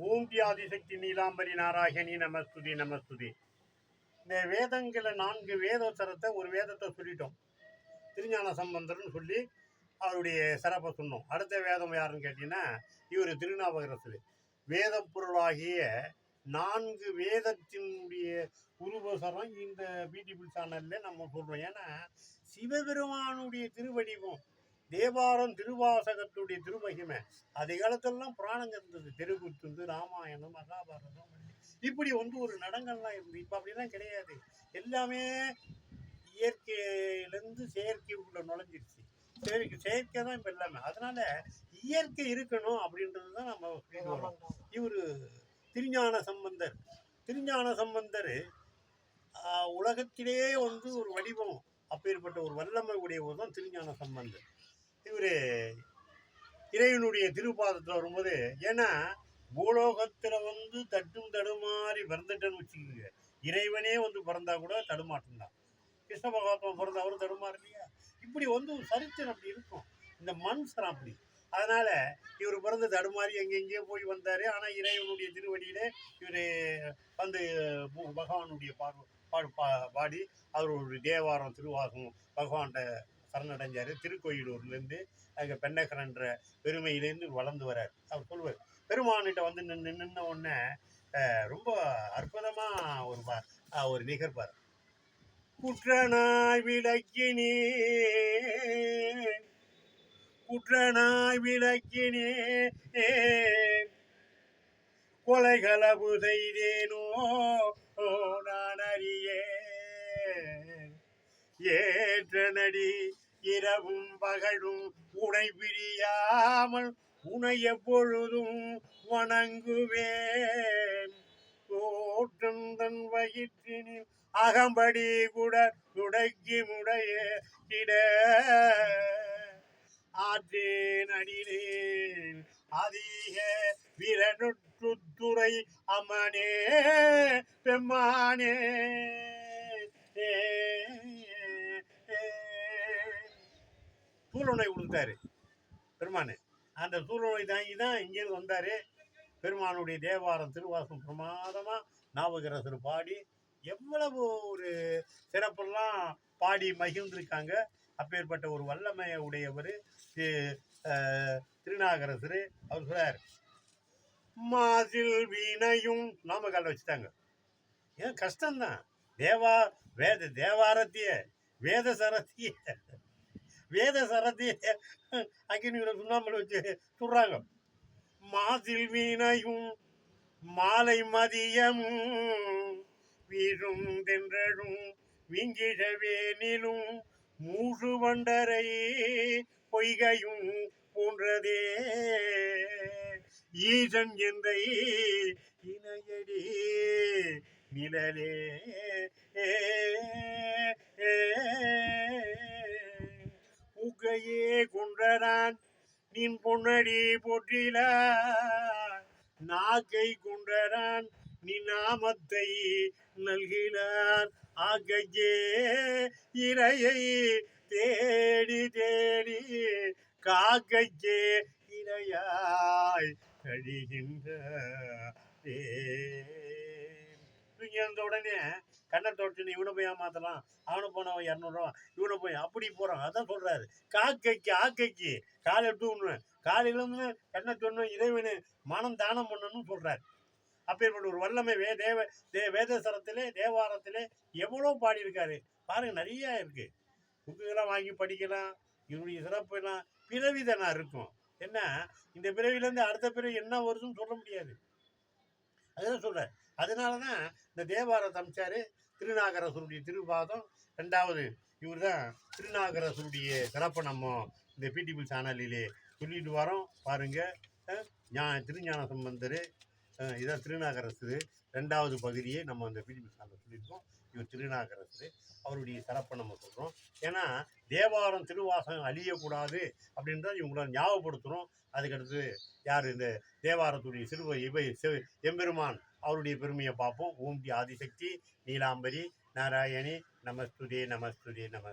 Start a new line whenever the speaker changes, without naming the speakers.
ஓம் ஆதிசக்தி நீலாம்பரி நாராயணி நமஸ்துதி நமஸ்துதி. இந்த வேதங்களை 4 வேதோத்தரத்தை ஒரு வேதத்தை சொல்லிட்டோம். திருஞான சம்பந்தர்னு சொல்லி அவருடைய சிறப்பை சொன்னோம். அடுத்த வேதம் யாருன்னு கேட்டீங்கன்னா இவர் திருநாவுக்கரசர். வேத பொருளாகிய 4 வேதத்தினுடைய உருவசரம் இந்த பியூட்டிஃபுல் சேனல்ல நம்ம சொல்றோம். ஏன்னா சிவபெருமானுடைய திருவடிவம், தேவாரம் திருவாசகத்துடைய திருமகிமை. அதே காலத்திலலாம் புராணங்கள் இருந்தது. தெருக்குத்து, ராமாயணம், மகாபாரதம், இப்படி ஒரு நடங்கள்லாம் இருந்தது. இப்போ அப்படிலாம் கிடையாது. எல்லாமே இயற்கையிலேருந்து செயற்கைக்குள்ள நுழைஞ்சிருச்சு. செயற்கை தான் இப்போ எல்லாமே. அதனால இயற்கை இருக்கணும் அப்படின்றது தான் நம்ம வரோம். இவர் திருஞான சம்பந்தர். திருஞான சம்பந்தர் உலகத்திலேயே ஒரு வடிவம், அப்பேற்பட்ட ஒரு வல்லமை உடையவர் தான் திருஞான சம்பந்தர். இவர் இறைவனுடைய திருப்பாதத்தில் வரும்போது, ஏன்னா பூலோகத்தில் தட்டும் தடுமாறி பிறந்துட்டேன்னு வச்சுக்கோங்க. இறைவனே பிறந்தா கூட தடுமாட்டம் தான். கிருஷ்ண பகவான் பிறந்த அவரும் தடுமாறு இல்லையா? இப்படி ஒரு சரித்திரம் அப்படி இருக்கும். இந்த மண் சரம் அப்படி. அதனால இவர் பிறந்து தடுமாறி எங்கெங்கேயோ போய் வந்தார். ஆனால் இறைவனுடைய திருவடியிலே இவர் பகவானுடைய பாடி அவருடைய தேவாரம் திருவாசகம் பகவான்கிட்ட சரணடைஞ்சார். திருக்கோயிலூர்லேருந்து அங்கே பெண்ணகரன்ற பெருமையிலேருந்து வளர்ந்து வர்றார். அவர் சொல்லுவார், பெருமானிட்ட நின்ன உடனே ரொம்ப அற்புதமாக ஒரு நிகழ்வார். குற்றனாய் விளக்கினே குற்றனாய் விளக்கினே கொலைகளவு செய்தேனோ நான் அறியே ஏற்ற நடி இரவும் பகலும் உனை பிரியாமல் உனை எப்பொழுதும் வணங்குவேன். தோற்றம் தன் வயிற்றினில் அகம்படி கூட துடைக்கி முடைய கிட ஆற்றேன் அடினேன் அதிக விரணுற்றுத்துறை அம்மனே பெம்மானே. சூழ்நிலை கொடுத்தாரு பெருமானு. அந்த சூழ்நிலை தாங்கி தான் இங்கேருந்து வந்தார். பெருமானுடைய தேவாரம் திருவாசம் பிரமாதமாக நாவுக்கரசர் பாடி எவ்வளவு ஒரு சிறப்பெல்லாம் பாடி மகிழ்ந்திருக்காங்க. அப்பேற்பட்ட ஒரு வல்லமையை உடையவர் திருநாகரசர். அவர் சொல்றார், மாசில் வீணையும் நாமக்கால வச்சுட்டாங்க. ஏன் கஷ்டம்தான். தேவாரத்திய வேத சரத்திய அக்கினியோட சுண்ணாம்பல் வச்சு சொல்றாங்க. மாசில் வீணையும் மாலை மதியமும் வீழும் தென்றலும் விங்கிழவேனிலும் மூன்று வண்டரை பொய்கையும் போன்றதே ஈசன் எந்தை இணையடி நிழலே பூக்கையே கொன்றனான் நின் பொன்னடி போற்றில நாக்கை கொன்றனான் நீ நாமத்தை நல்கினார் ஆக்கையே இறையை தேடி தேடி காக்கையே இறையாய் கழிகின்ற உடனே கண்ணை தொடச்சு இவனை போய் ஏமாத்தலாம், அவனை போனவன் 200 ரூபா, இவனை போய் அப்படி போறான். அதான் சொல்றாரு, காக்கைக்கு ஆக்கைக்கு காலை எடுத்து விடணும், காலையில கண்ணை சொன்ன இறைவனு மனம் தானம் பண்ணணும்னு சொல்றாரு. அப்பேற்பட்ட ஒரு வல்லமை வேதசரத்திலே தேவாரத்திலே எவ்வளோ பாடியிருக்காரு பாருங்க. நிறைய இருக்கு. புக்குகளாம் வாங்கி படிக்கலாம். இவருடைய சிறப்பு எல்லாம் பிறவிதானா இருக்கும். என்ன இந்த பிறவிலேருந்து அடுத்த பிறவி என்ன வருதுன்னு சொல்ல முடியாது. அதுதான் சொல்றாரு. அதனாலதான் இந்த தேவாரத்தை அமைச்சாரு. திருநாகரசருடைய திருபாதம் 2வது. இவர் தான் திருநாகரசருடைய சிறப்பை நம்ம இந்த பிடிபிள் சேனலிலே சொல்லிட்டு வரோம். பாருங்க, திருஞான சம்பந்தர் இதான் திருநாகரசர் 2வது பகுதியை நம்ம இந்த பிடிபிள் சேனல் சொல்லியிருக்கோம். இவர் திருநாகரசர், அவருடைய சிறப்பை நம்ம சொல்கிறோம். ஏன்னா தேவாரம் திருவாசகம் அழியக்கூடாது அப்படின்றத இவங்கள ஞாபகப்படுத்துகிறோம். அதுக்கடுத்து யார் இந்த தேவாரத்துடைய எம்பெருமான் அவருடைய பெருமையை பார்ப்போம். ஓம் ஆதிசக்தி நீலாம்பரி நாராயணி நமஸ்துதே நமஸ்துதே நம.